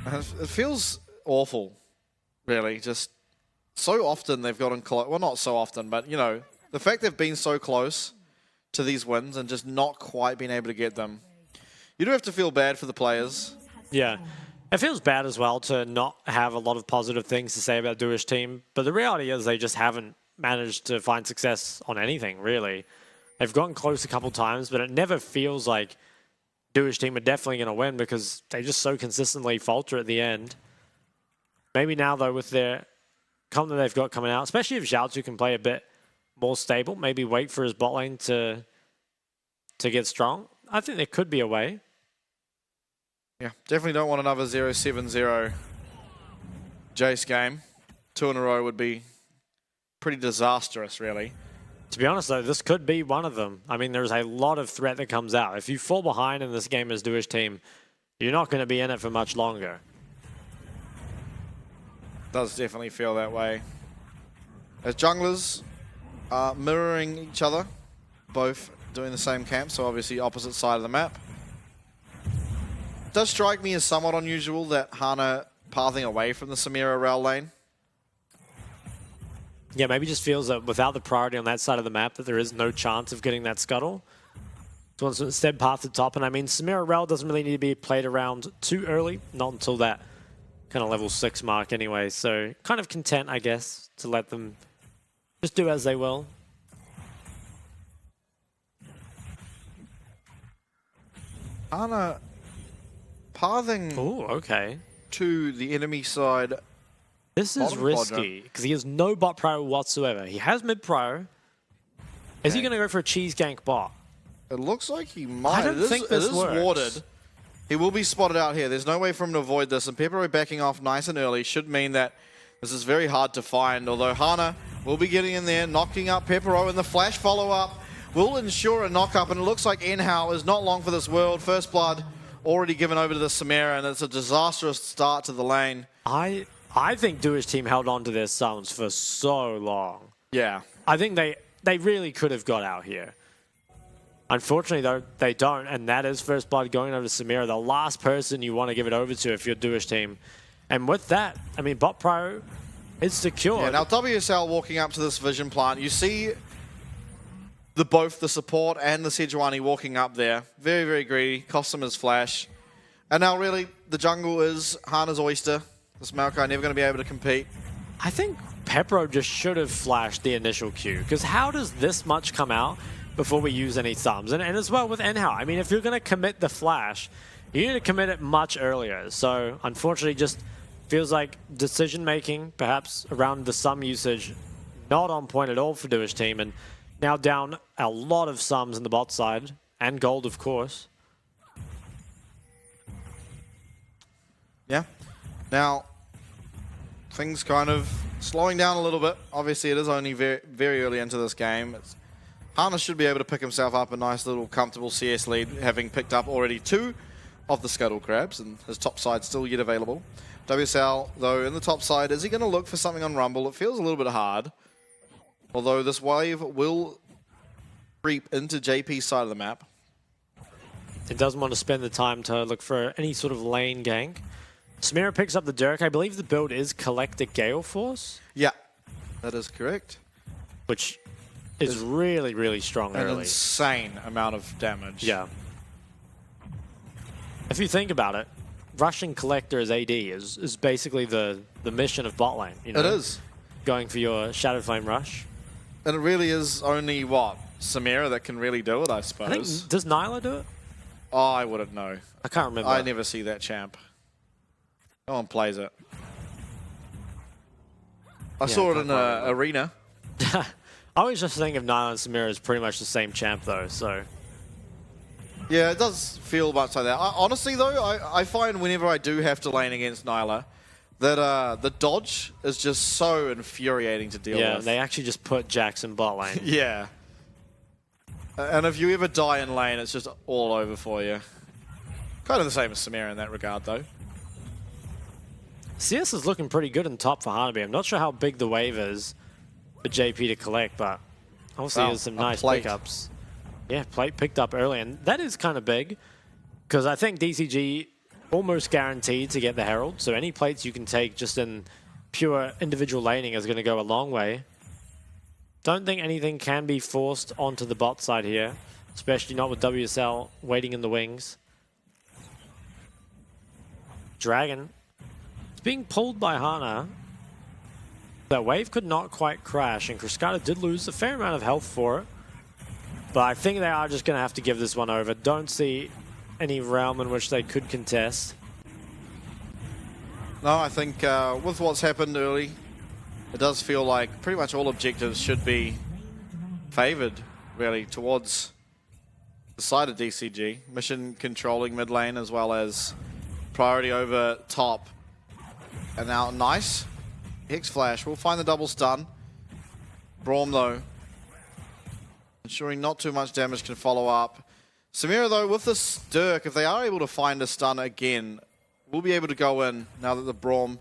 It feels awful, really. Just so often they've gotten close. Well, not so often, but, you know, the fact they've been so close to these wins and just not quite been able to get them. You do have to feel bad for the players. Yeah. It feels bad as well to not have a lot of positive things to say about Dewish team, but the reality is they just haven't managed to find success on anything, really. They've gotten close a couple times, but it never feels like Dewish team are definitely going to win because they just so consistently falter at the end. Maybe now, though, with their comp that they've got coming out, especially if Xiaotu can play a bit more stable, maybe wait for his bot lane to get strong, I think there could be a way. Yeah, definitely don't want another 0-7-0 Jace game. 2 in a row would be pretty disastrous, really. To be honest, though, this could be one of them. I mean, there's a lot of threat that comes out. If you fall behind in this game as Dewish team, you're not going to be in it for much longer. Does definitely feel that way. As junglers are mirroring each other, both doing the same camp, so obviously opposite side of the map. Does strike me as somewhat unusual that Hana pathing away from the Samira rail lane. Yeah, maybe just feels that without the priority on that side of the map that there is no chance of getting that scuttle. So wants to instead path to top, and I mean, Samira rail doesn't really need to be played around too early, not until that kind of level 6 mark anyway, so kind of content, I guess, to let them just do as they will. Hana pathing okay. to the enemy side. This is risky, because he has no bot prio whatsoever. He has mid prio. Is he going to go for a cheese gank bot? It looks like he might. I don't think this works. Warded. He will be spotted out here. There's no way for him to avoid this, and Pepero backing off nice and early should mean that this is very hard to find, although Hana will be getting in there, knocking up Pepero, and the flash follow-up will ensure a knock-up, and it looks like Enhao is not long for this world. First blood already given over to the Samira, and it's a disastrous start to the lane. I think Dewish team held on to their summons for so long. Yeah. I think they really could have got out here. Unfortunately, though, they don't, and that is first blood going over to Samira, the last person you want to give it over to if you're Dewish team. And with that, I mean, bot pro is secured. Yeah, now WSL walking up to this vision plant, you see both the support and the Sejuani walking up there. Very, very greedy, costs him his flash. And now really, the jungle is Hana's oyster. This Maokai never going to be able to compete. I think Pepero just should have flashed the initial Q, because how does this much come out before we use any thumbs? And as well with Enhao, I mean, if you're going to commit the flash, you need to commit it much earlier. So unfortunately, just feels like decision-making, perhaps around the sum usage, not on point at all for Dewish team, and now down a lot of sums in the bot side, and gold, of course. Yeah. Now, things kind of slowing down a little bit. Obviously, it is only very, very early into this game. Hana should be able to pick himself up a nice little comfortable CS lead, having picked up already 2 of the Scuttle Crabs, and his top side still yet available. WSL, though, in the top side, is he going to look for something on Rumble? It feels a little bit hard. Although this wave will creep into JP's side of the map. He doesn't want to spend the time to look for any sort of lane gank. Samira picks up the Dirk. I believe the build is collect a Gale Force. Yeah, that is correct. Which is really, really strong An early. insane amount of damage. Yeah. If you think about it, rushing Collector as AD is basically the mission of bot lane. You know? It is. Going for your Shadow Flame rush. And it really is only, what, Samira that can really do it, I suppose. I think, does Nyla do it? Oh, I wouldn't know. I can't remember. I never see that champ. No one plays it. I saw it in an arena. I was just thinking of Nyla and Samira as pretty much the same champ, though, so... Yeah, it does feel much like that. Honestly, though, I find whenever I do have to lane against Nyla, that the dodge is just so infuriating to deal with. Yeah, they actually just put Jackson bot lane. Yeah. And if you ever die in lane, it's just all over for you. Kind of the same as Samira in that regard, though. CS is looking pretty good in top for Hanabi. I'm not sure how big the wave is for JP to collect, but obviously there's some nice pickups. Yeah, plate picked up early, and that is kind of big, because I think DCG almost guaranteed to get the Herald, so any plates you can take just in pure individual laning is going to go a long way. Don't think anything can be forced onto the bot side here, especially not with WSL waiting in the wings. Dragon. It's being pulled by Hana. That wave could not quite crash, and Cruscata did lose a fair amount of health for it. But I think they are just going to have to give this one over. Don't see any realm in which they could contest. No, I think with what's happened early, it does feel like pretty much all objectives should be favoured, really, towards the side of DCG. Mission controlling mid lane as well as priority over top. And now, nice. Hex Flash will find the double stun. Braum, though, ensuring not too much damage can follow up. Samira, though, with this Dirk, if they are able to find a stun again, will be able to go in now that the Braum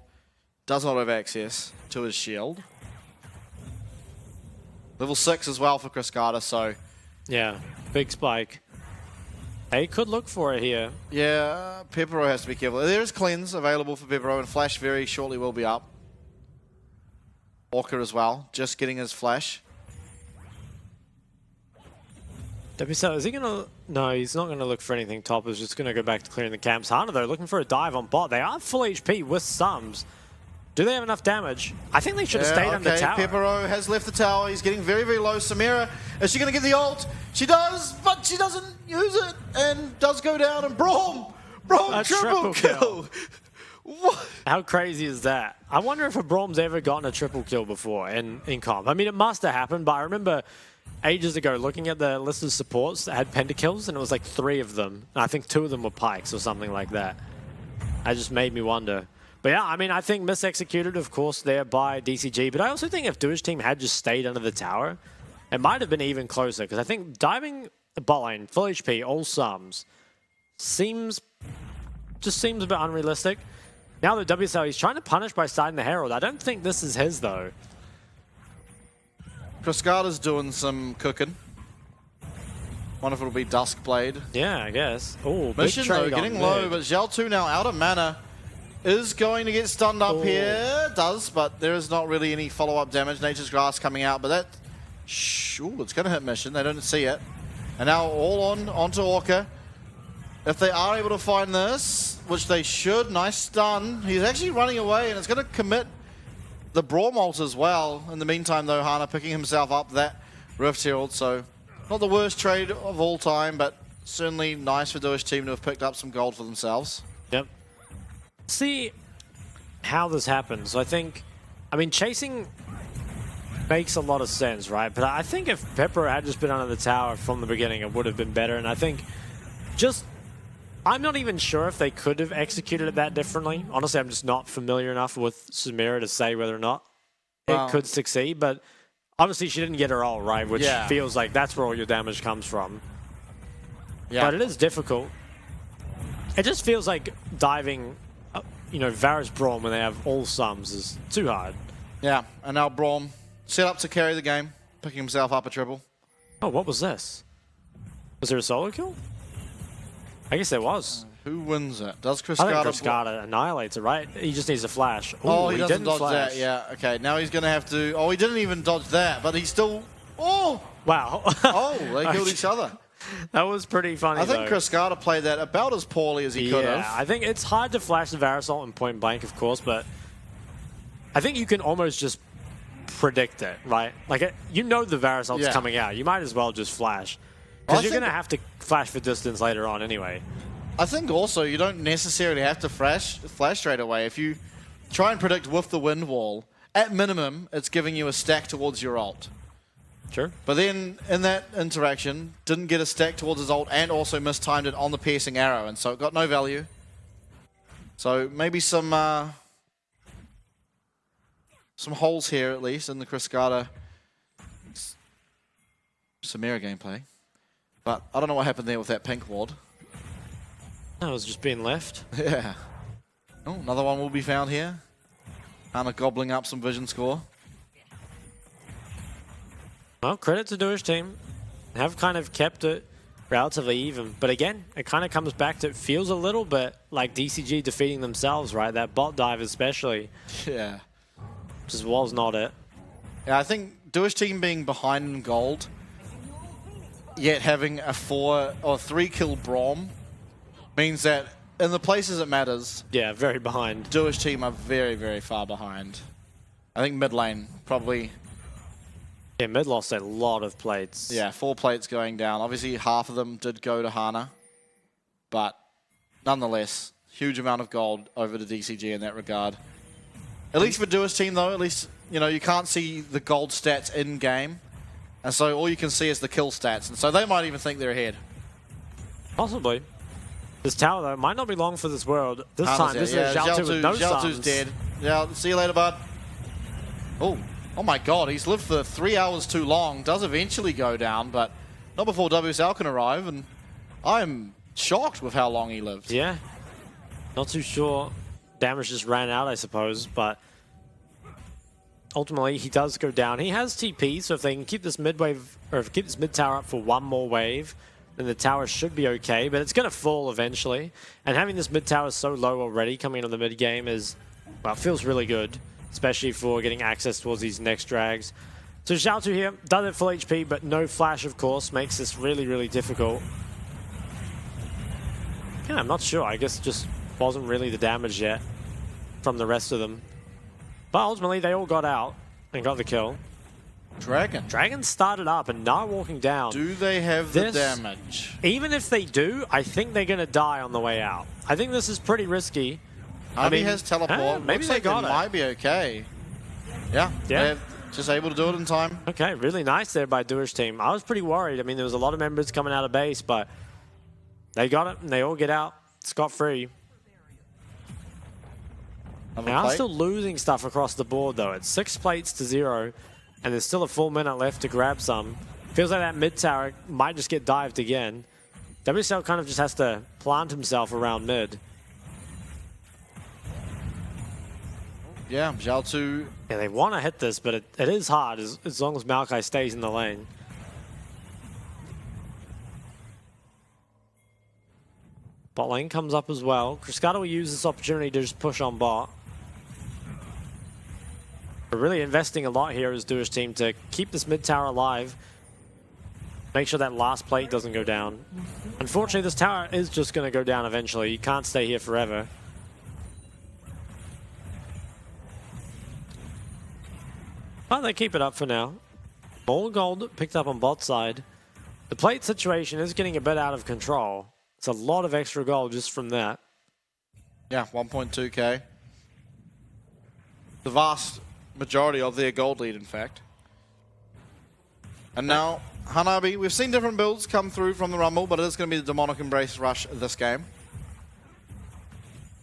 does not have access to his shield. Level 6 as well for Cruscata, so... Yeah, big spike. They could look for it here. Yeah, Pepero has to be careful. There is Cleanse available for Pepero, and Flash very shortly will be up. Orca as well, just getting his Flash. WSL, is he going to... No, he's not going to look for anything top. He's just going to go back to clearing the camps. Hana, though, looking for a dive on bot. They are full HP with Sums. Do they have enough damage? I think they should have stayed on the tower. Pepero has left the tower. He's getting very, very low. Samira, is she going to get the ult? She does, but she doesn't use it. And does go down. And Braum, triple kill. What? How crazy is that? I wonder if a Braum's ever gotten a triple kill before in comp. I mean, it must have happened, but I remember ages ago looking at the list of supports that had pentakills, and it was like 3 of them. And I think 2 of them were pikes or something like that. That just made me wonder. But yeah, I mean, I think misexecuted, of course, there by DCG. But I also think if Dewish team had just stayed under the tower, it might have been even closer. Because I think diving the bot lane, full HP, all Sums, seems a bit unrealistic. Now that WSL, he's trying to punish by starting the Herald. I don't think this is his, though. Cruscata's doing some cooking. Wonder if it'll be Duskblade. Yeah, I guess. Oh, Mission, though, getting low, but Zhao2 now out of mana. Is going to get stunned up here. Does, but there is not really any follow-up damage. Nature's Grass coming out, but that... Ooh, it's going to hit Mission. They don't see it. And now all onto Orca. If they are able to find this, which they should, nice stun. He's actually running away, and it's going to commit the Braum ult as well. In the meantime, though, Hana picking himself up that Rift Herald, so not the worst trade of all time, but certainly nice for Dewish team to have picked up some gold for themselves. Yep. See how this happens. I think, I mean, chasing makes a lot of sense, right? But I think if Pepper had just been under the tower from the beginning, it would have been better. And I think just, I'm not even sure if they could have executed it that differently. Honestly, I'm just not familiar enough with Samira to say whether or not it could succeed. But obviously she didn't get her all right, which feels like that's where all your damage comes from. Yeah. But it is difficult. It just feels like diving, you know, Varus Braum when they have all Sums is too hard. Yeah, and now Braum set up to carry the game, picking himself up a triple. Oh, what was this? Was there a solo kill? I guess there was. Who wins it? Does Cruscata... I think Cruscata annihilates it, right? He just needs a flash. Ooh, oh, he doesn't didn't dodge flash. that. Yeah, okay. Now he's going to have to... Oh, he didn't even dodge that, but he's still... Oh! Wow. Oh, they killed each other. That was pretty funny, I think Cruscata played that about as poorly as he could have. Yeah, I think it's hard to flash the Varus ult in point blank, of course, but I think you can almost just predict it, right? Like, you know the Varus ult's coming out. You might as well just flash. Because you're going to have to flash for distance later on anyway. I think also you don't necessarily have to flash straight away. If you try and predict with the wind wall, at minimum, it's giving you a stack towards your ult. Sure. But then, in that interaction, didn't get a stack towards his ult and also mistimed it on the piercing arrow, and so it got no value. So maybe some holes here, at least, in the Cruscata Samira gameplay. But I don't know what happened there with that pink ward. That was just being left. Yeah. Oh, another one will be found here. Hana gobbling up some vision score. Well, credit to Dewish team. Have kind of kept it relatively even. But again, it kind of comes back to, it feels a little bit like DCG defeating themselves, right? That bot dive especially. Yeah. Just was not it. Yeah, I think Dewish team being behind in gold, yet having a 4 or 3 kill Braum, means that in the places it matters, Yeah, very behind. Dewish team are very, very far behind. I think mid lane probably, Yeah, mid lost a lot of plates. yeah, 4 plates going down. Obviously, half of them did go to Hana, but nonetheless, huge amount of gold over to DCG in that regard. At least for Dewish team, though, at least, you know, you can't see the gold stats in game, and so all you can see is the kill stats, and so they might even think they're ahead. Possibly. This tower, though, might not be long for this world. This Hana's time, this is Zhao 2 with no Zhao 2's stuns. dead. Yeah, see you later, bud. Oh my god, he's lived for 3 hours too long. Does eventually go down, but not before WSL can arrive, and I'm shocked with how long he lived. Yeah. Not too sure. Damage just ran out, I suppose, but ultimately he does go down. He has TP, so if they can keep this mid wave, or keep this mid tower up for one more wave, then the tower should be okay, but it's going to fall eventually. And having this mid tower so low already coming into the mid game is, well, feels really good, especially for getting access towards these next drags. So Zhao 2 here, does it full HP, but no flash, of course, makes this really, really difficult. Yeah, I'm not sure. I guess it just wasn't really the damage yet from the rest of them. But ultimately, they all got out and got the kill. Dragon started up and now walking down. Do they have the damage? Even if they do, I think they're going to die on the way out. I think this is pretty risky. Harvey has teleport. Maybe they got it. Might be okay. Yeah. They're just able to do it in time. Okay, really nice there by Dewish team. I was pretty worried. I mean, there was a lot of members coming out of base, but they got it and they all get out scot-free. They are still losing stuff across the board, though. It's 6 plates to 0, and there's still a full minute left to grab some. Feels like that mid tower might just get dived again. WSL kind of just has to plant himself around mid. Yeah, Zhao 2. Yeah, they want to hit this, but it is hard as long as Maokai stays in the lane. Bot lane comes up as well. Cryscata will use this opportunity to just push on bot. We're really investing a lot here as Dewish team to keep this mid tower alive. Make sure that last plate doesn't go down. Unfortunately, this tower is just going to go down eventually. You can't stay here forever. But they keep it up for now. All gold picked up on bot side. The plate situation is getting a bit out of control. It's a lot of extra gold just from that. Yeah, 1.2k. The vast majority of their gold lead, in fact. And now, Hanabi, we've seen different builds come through from the Rumble, but it is going to be the Demonic Embrace rush this game.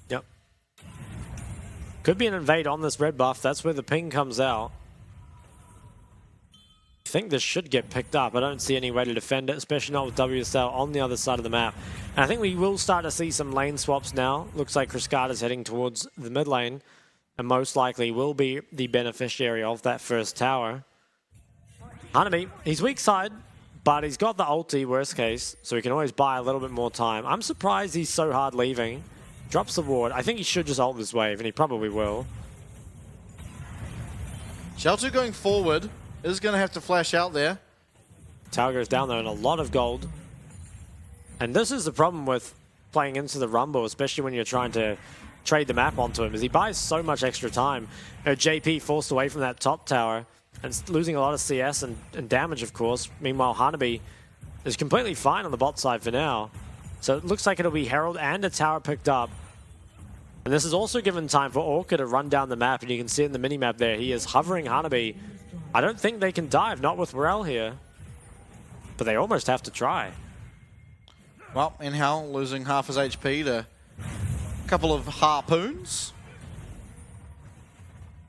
Yep. Could be an invade on this red buff. That's where the ping comes out. I think this should get picked up. I don't see any way to defend it, especially not with WSL on the other side of the map. And I think we will start to see some lane swaps now. Looks like Cryscata's heading towards the mid lane, and most likely will be the beneficiary of that first tower. Hanabi, he's weak side, but he's got the ulti, worst case, so he can always buy a little bit more time. I'm surprised he's so hard leaving. Drops the ward. I think he should just ult this wave, and he probably will. Zhao 2 going forward is going to have to flash out there. Tower goes down though, and a lot of gold. And this is the problem with playing into the Rumble, especially when you're trying to trade the map onto him, is he buys so much extra time. You know, JP forced away from that top tower and losing a lot of CS and damage, of course. Meanwhile, Hanabi is completely fine on the bot side for now. So it looks like it'll be Herald and a tower picked up. And this is also given time for Orca to run down the map, and you can see in the minimap there, he is hovering Hanabi. I don't think they can dive, not with Morel here. But they almost have to try. Well, Inhal losing half his HP to a couple of harpoons.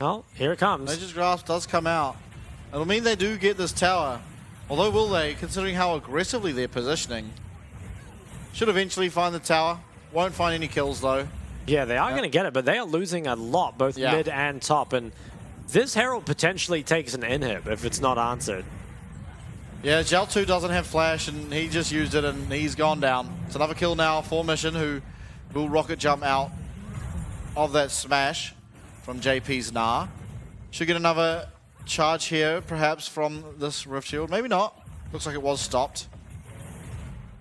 Well, here it comes. Nature's Grasp does come out. It'll mean they do get this tower. Although will they, considering how aggressively they're positioning. Should eventually find the tower. Won't find any kills though. Yeah, they are going to get it, but they are losing a lot, both mid and top. And this Herald potentially takes an inhib if it's not answered. Yeah, Gel2 doesn't have flash, and he just used it, and he's gone down. It's another kill now for Mission, who will rocket jump out of that smash from JP's Nah. Should get another charge here, perhaps, from this Rift Shield. Maybe not. Looks like it was stopped.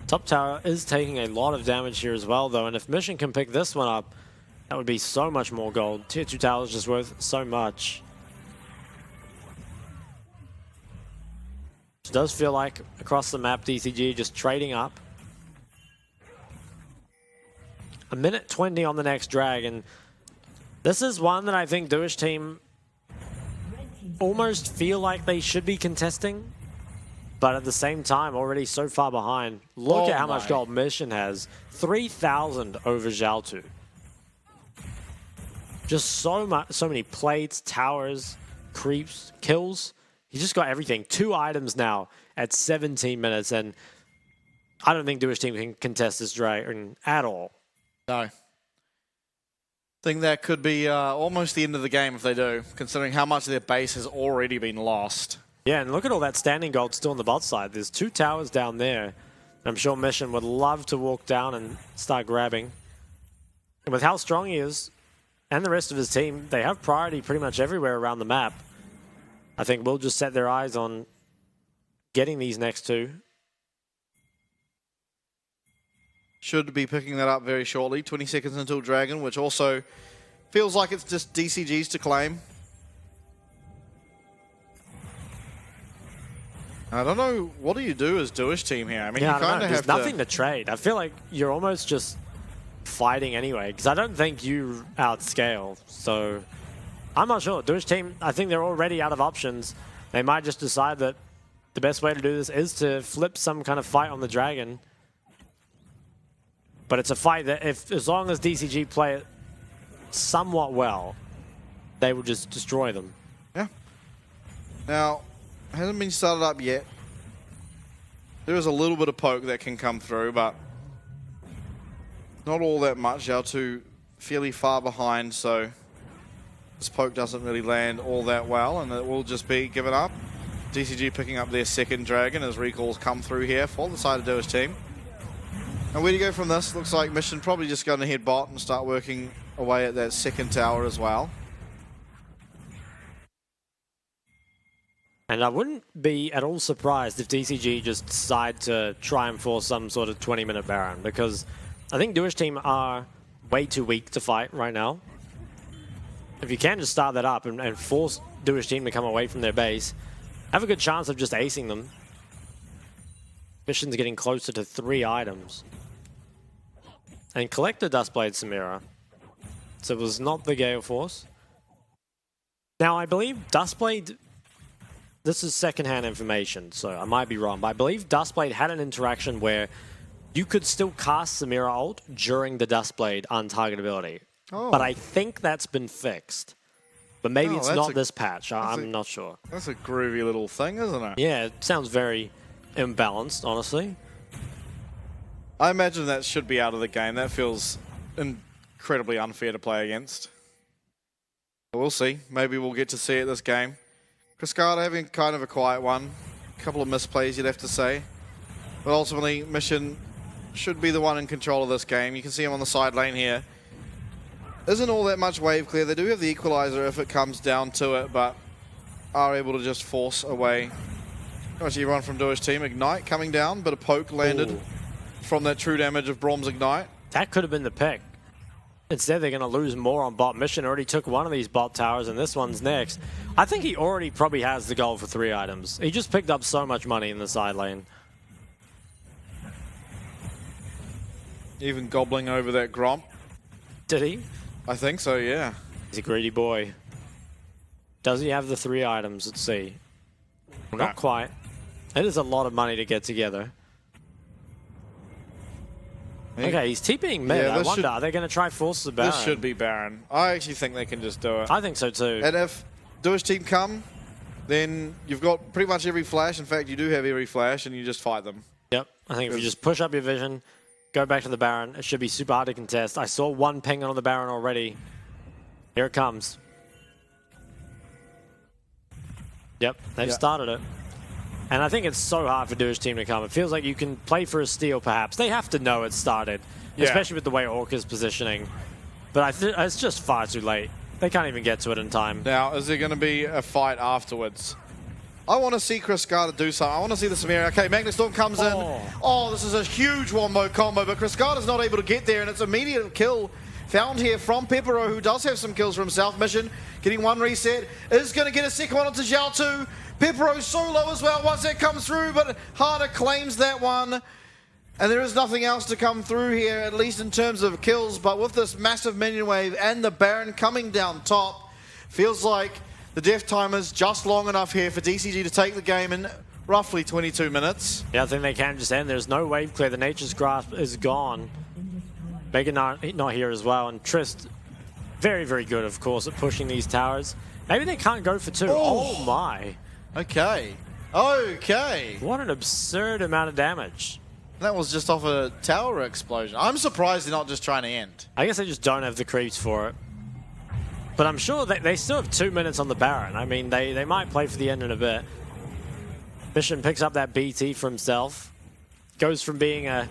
Top tower is taking a lot of damage here as well, though, and if Mission can pick this one up, that would be so much more gold. Tier 2 tower is just worth so much. It does feel like across the map, DCG just trading up. A minute 20 on the next drag, and this is one that I think Dewish team almost feel like they should be contesting, but at the same time already so far behind. Look at how much gold Mission has. 3,000 over Zhao. Just so many plates, towers, creeps, kills. He's just got everything. 2 items now at 17 minutes, and I don't think Dewish team can contest this dragon at all. No. Think that could be almost the end of the game if they do, considering how much of their base has already been lost. Yeah, and look at all that standing gold still on the bot side. There's 2 towers down there. I'm sure Mission would love to walk down and start grabbing. And with how strong he is, and the rest of his team, they have priority pretty much everywhere around the map. I think we'll just set their eyes on getting these next 2. Should be picking that up very shortly. 20 seconds until Dragon, which also feels like it's just DCG's to claim. I don't know, what do you do as Dewish team here? I mean, yeah, you kind of have There's nothing to trade. I feel like you're almost just fighting anyway, because I don't think you outscale. So I'm not sure. Dewish team, I think they're already out of options. They might just decide that the best way to do this is to flip some kind of fight on the Dragon. But it's a fight that, as long as DCG play it somewhat well, they will just destroy them. Yeah. Now, hasn't been started up yet. There is a little bit of poke that can come through, but not all that much. Zhao2 fairly far behind, so this poke doesn't really land all that well, and it will just be given up. DCG picking up their second Dragon as recalls come through here for the side of Dewish team. And where do you go from this? Looks like Mission probably just going to head bot and start working away at that second tower as well. And I wouldn't be at all surprised if DCG just decide to try and force some sort of 20-minute Baron, because I think Dewish team are way too weak to fight right now. If you can just start that up and force Dewish team to come away from their base, have a good chance of just acing them. Mission's getting closer to 3 items. And collect the Dustblade Samira. So it was not the Gale Force. Now, I believe Dustblade... This is secondhand information, so I might be wrong, but I believe Dustblade had an interaction where you could still cast Samira ult during the Dustblade untargetability. Oh. But I think that's been fixed. But maybe it's not this patch. I'm not sure. That's a groovy little thing, isn't it? Yeah, it sounds very imbalanced, honestly. I imagine that should be out of the game. That feels incredibly unfair to play against. But we'll see. Maybe we'll get to see it this game. Cascada having kind of a quiet one. A couple of misplays, you'd have to say. But ultimately, Mission should be the one in control of this game. You can see him on the side lane here. Isn't all that much wave clear. They do have the equalizer if it comes down to it, but are able to just force away. Actually, everyone from Dewish team. Ignite coming down, but a poke landed from that true damage of Brom's Ignite. That could have been the pick. Instead, they're going to lose more on bot. Mission already took one of these bot towers, and this one's next. I think he already probably has the goal for 3 items. He just picked up so much money in the side lane. Even gobbling over that Gromp. Did he? I think so, yeah. He's a greedy boy. Does he have the 3 items? Let's see. Well, not quite. It is a lot of money to get together. Okay, he's TPing mid. I wonder, are they going to try force the Baron? This should be Baron. I actually think they can just do it. I think so too. And if Dewish team come, then you've got pretty much every flash. In fact, you do have every flash, and you just fight them. Yep. I think if you just push up your vision, go back to the Baron, it should be super hard to contest. I saw one ping on the Baron already. Here it comes. Yep, they've started it. And I think it's so hard for Dewish team to come. It feels like you can play for a steal, perhaps. They have to know it started, especially with the way Orca's positioning. But it's just far too late. They can't even get to it in time. Now, is there going to be a fight afterwards? I want to see Cascada do something. I want to see the Samaria. Okay, Magnet Storm comes in. Oh, this is a huge wombo combo, but Cascada's not able to get there, and it's immediate kill found here from Pepero, who does have some kills for himself. Mission getting one reset. Is going to get a second one onto Zhao 2. Pepero solo as well once that comes through, but Harder claims that one. And there is nothing else to come through here, at least in terms of kills. But with this massive minion wave and the Baron coming down top, feels like the death timer's just long enough here for DCG to take the game in roughly 22 minutes. Yeah, I think they can just end. There's no wave clear. The Nature's Grasp is gone. Megan not here as well. And Trist, very, very good, of course, at pushing these towers. Maybe they can't go for 2. Oh my. Okay. Okay. What an absurd amount of damage. That was just off a tower explosion. I'm surprised they're not just trying to end. I guess they just don't have the creeps for it. But I'm sure they still have 2 minutes on the Baron. I mean, they might play for the end in a bit. Mission picks up that BT for himself. Goes from being a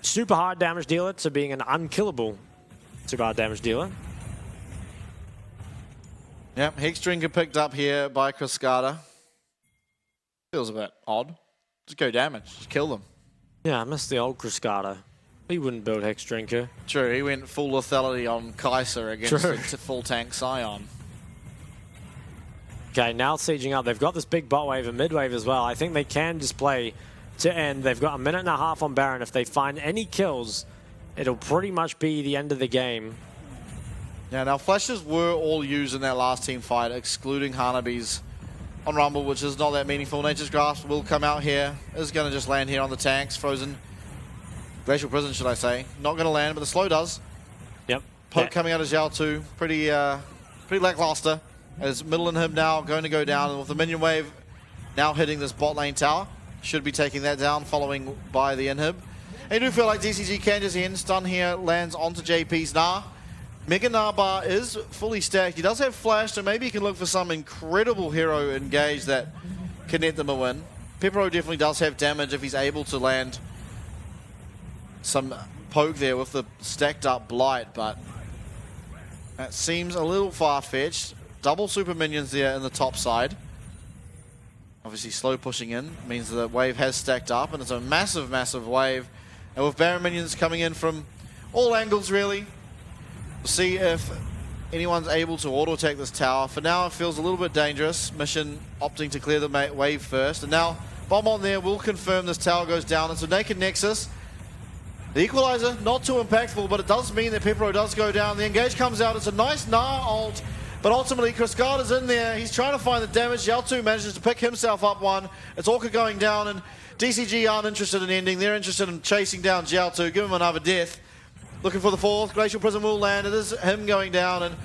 super hard damage dealer to being an unkillable super hard damage dealer. Yep, Hex Drinker picked up here by Cascada. Feels a bit odd. Just go damage, just kill them. Yeah, I missed the old Cascada. He wouldn't build Hex Drinker. True, he went full lethality on Kaiser against the full tank Scion. Okay, now sieging up. They've got this big bot wave and mid wave as well. I think they can just play to end. They've got a minute and a half on Baron. If they find any kills, it'll pretty much be the end of the game. Yeah, now flashes were all used in that last team fight, excluding Hanabi's on Rumble, which is not that meaningful. Nature's Grasp will come out here. Is going to just land here on the tanks. Frozen. Glacial Prison, should I say. Not going to land, but the slow does. Yep. Poke coming out of Zhao 2. Pretty lackluster. As middle inhib now going to go down, and with the minion wave now hitting this bot lane tower. Should be taking that down, following by the inhib. I do feel like DCG can just end. Stun here lands onto JP's Gnar. Mega Gnar bar is fully stacked. He does have flash, so maybe he can look for some incredible hero engage that can net them a win. Pepero definitely does have damage if he's able to land some poke there with the stacked up Blight, but that seems a little far-fetched. Double super minions there in the top side. Obviously slow pushing in means the wave has stacked up, and it's a massive, massive wave. And with Baron minions coming in from all angles really, we'll see if anyone's able to auto-attack this tower. For now it feels a little bit dangerous. Mission opting to clear the wave first, and now bomb on there will confirm this tower goes down. It's a naked Nexus. The equalizer, not too impactful, but it does mean that Pepero does go down. The engage comes out. It's a nice Gnar ult, but ultimately Cascada's in there. He's trying to find the damage. Zhao 2 manages to pick himself up one. It's Orca going down, and DCG aren't interested in ending. They're interested in chasing down Zhao 2, give him another death. Looking for the fourth. Glacial Prison will land. It is him going down, and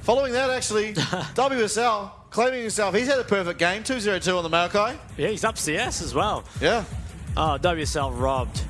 following that actually, WSL claiming himself. He's had a perfect game, 2-0-2 on the Maokai. Yeah, he's up CS as well. Yeah. Oh, WSL robbed.